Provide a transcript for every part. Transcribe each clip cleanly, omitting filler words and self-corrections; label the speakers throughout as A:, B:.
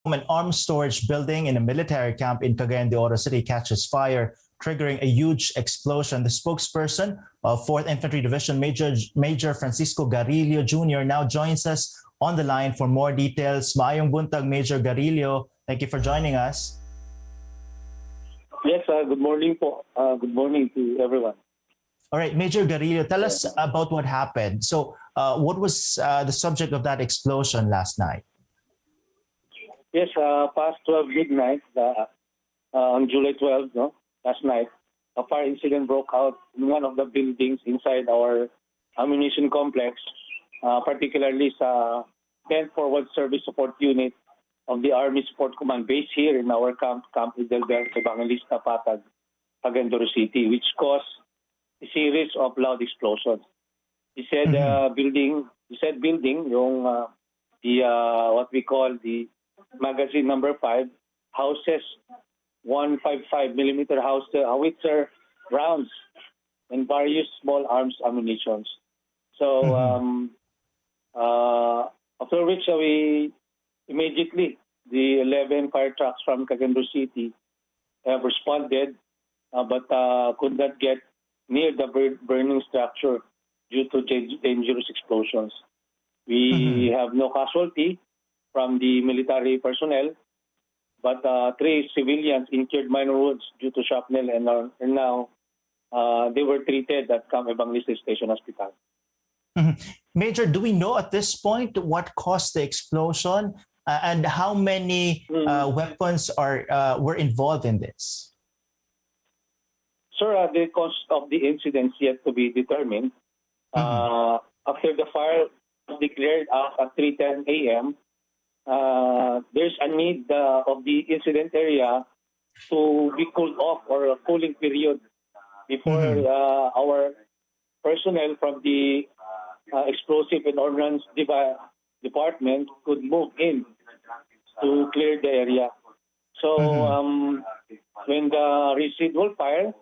A: An arms storage building in a military camp in Cagayan de Oro City catches fire, triggering a huge explosion. The spokesperson of 4th Infantry Division, Major Francisco Garillo Jr., now joins us on the line for more details. Maayong buntag, Major Garillo. Thank you for joining us.
B: Yes, good morning po. Good morning to everyone.
A: All right, Major Garillo, tell us about what happened. So what was the subject of that explosion last night?
B: Yes, past 12 midnight on July 12, last night, a fire incident broke out in one of the buildings inside our ammunition complex, particularly sa 10th Forward Service Support Unit of the Army Support Command based here in our Camp Idelberto, Evangelista, Patag, Cagayan de Oro City, which caused a series of loud explosions. He said building, yung what we call the magazine number 5 houses 155 millimeter howitzer rounds and various small arms ammunitions. So after which we immediately the 11 fire trucks from Cagayan de Oro City have responded, but could not get near the burning structure due to dangerous explosions. We have no casualty from the military personnel, but 3 civilians incurred minor wounds due to shrapnel, and now they were treated at Camp Evangelista Station Hospital.
A: Major, do we know at this point what caused the explosion and how many weapons were involved in this?
B: Sir, the cause of the incident is yet to be determined. After the fire was declared at 3:10 a.m., there's a need of the incident area to be cooled off, or a cooling period, before our personnel from the Explosive and Ordnance Department could move in to clear the area. So when the residual fire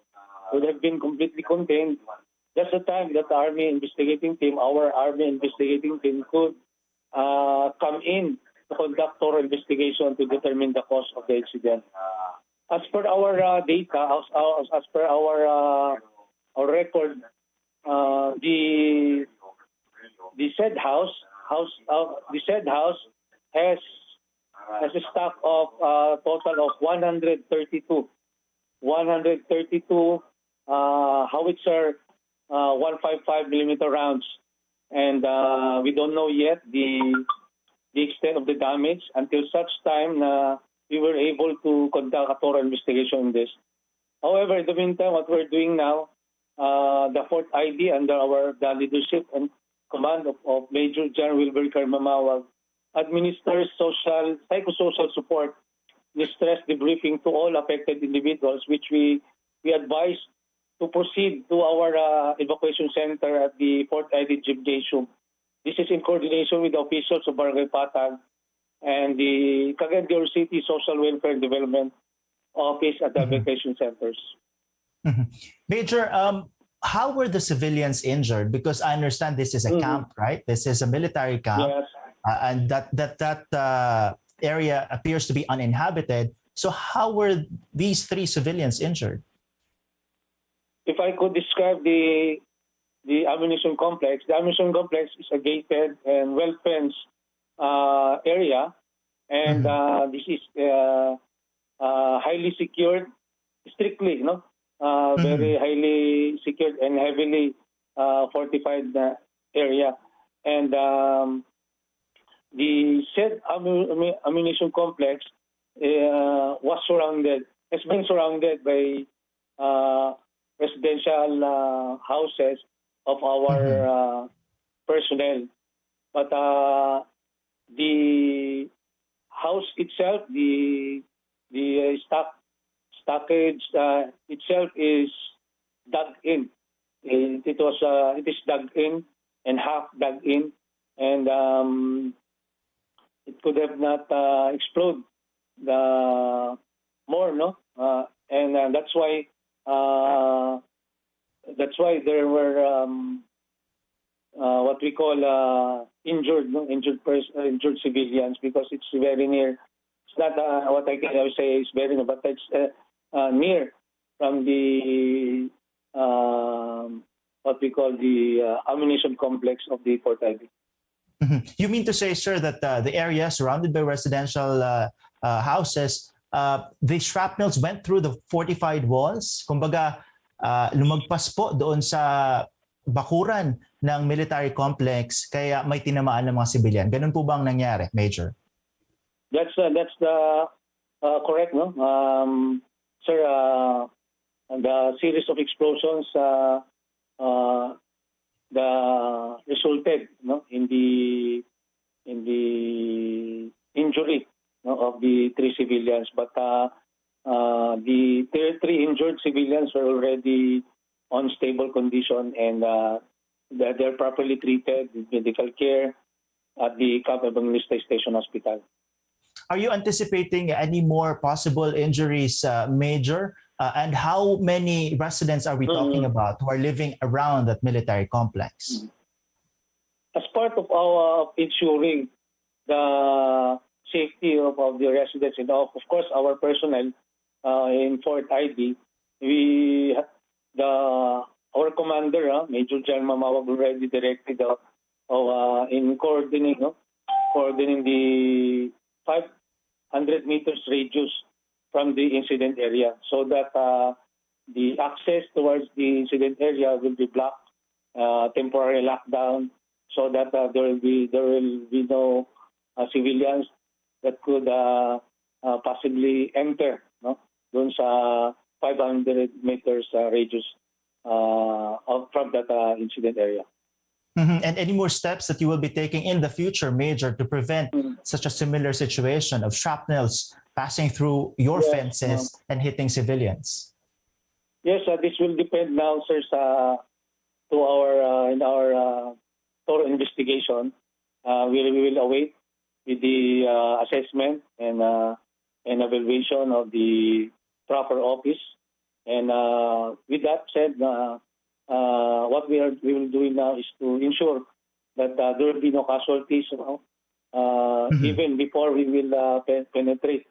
B: would have been completely contained, that's the time that our Army investigating team could come in to conduct thorough investigation to determine the cause of the incident. As per our data, as per our record, the said house has a stock of total of 132 howitzer 155 millimeter rounds, and we don't know yet the extent of the damage until such time we were able to conduct a thorough investigation on this. However, in the meantime, what we're doing now, the 4th ID under the leadership and command of Major General Wilber Carmamawag administers psychosocial support, stress debriefing to all affected individuals, which we advise to proceed to our evacuation center at the 4th ID Gymnasium. This is in coordination with the officials of Barangay Patag and the Cagayan de Oro City Social Welfare and Development Office at the evacuation centers.
A: Major, how were the civilians injured? Because I understand this is a camp, right? This is a military camp,
B: Yes.
A: And that area appears to be uninhabited. So how were these 3 civilians injured?
B: If I could describe the ammunition complex is a gated and well-fenced area, and this is highly secured, strictly, very highly secured and heavily fortified area. And the said ammunition complex has been surrounded by residential houses of our personnel. But the house itself, the stockage itself is dug in. It is dug in and half dug in, and it could have not explode more, and that's why there were what we call injured civilians, because it's very near not what I can say is very, but it's near from the what we call the ammunition complex of the Fort Ivy.
A: You mean to say, sir, that the area surrounded by residential houses, the shrapnels went through the fortified walls? Kumbaga, lumagpas po doon sa bakuran ng military complex, kaya may tinamaan ng mga sibilyan. Ganun po ba ang nangyari, Major?
B: That's the correct, no? Sir, the series of explosions the resulted, no, in the injury, no, of the 3 civilians, but the 3 injured civilians were already on stable condition, and they're properly treated with medical care at the Camp Evangelista Station Hospital.
A: Are you anticipating any more possible injuries, Major? And how many residents are we talking about who are living around that military complex?
B: As part of our ensuring the safety of the residents and of course our personnel in Fort Ivy, our commander, Major General Mamawag, already directed in coordinating the 500 meters radius from the incident area, so that the access towards the incident area will be blocked, temporary lockdown, so that there will be no civilians that could possibly enter, no, doon sa 500 meters radius from that incident area.
A: And any more steps that you will be taking in the future, Major, to prevent such a similar situation of shrapnels passing through your fences and hitting civilians?
B: Yes, this will depend now, sir, to our thorough investigation. We will await with the assessment and evaluation of the proper office. And with that said, what we will do now is to ensure that there will be no casualties, even before we will penetrate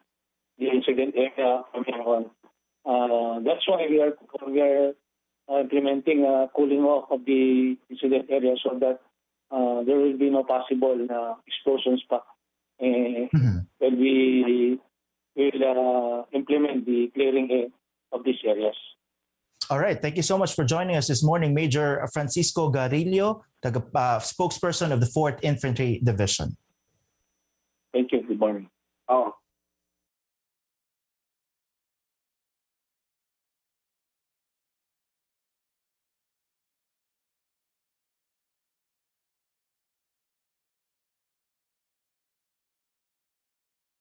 B: the incident area from here on. That's why we are implementing a cooling off of the incident area, so that there will be no possible explosions when we will implement the clearing of these areas.
A: All right. Thank you so much for joining us this morning, Major Francisco Garillo, spokesperson of the 4th Infantry Division.
B: Thank you. Good morning.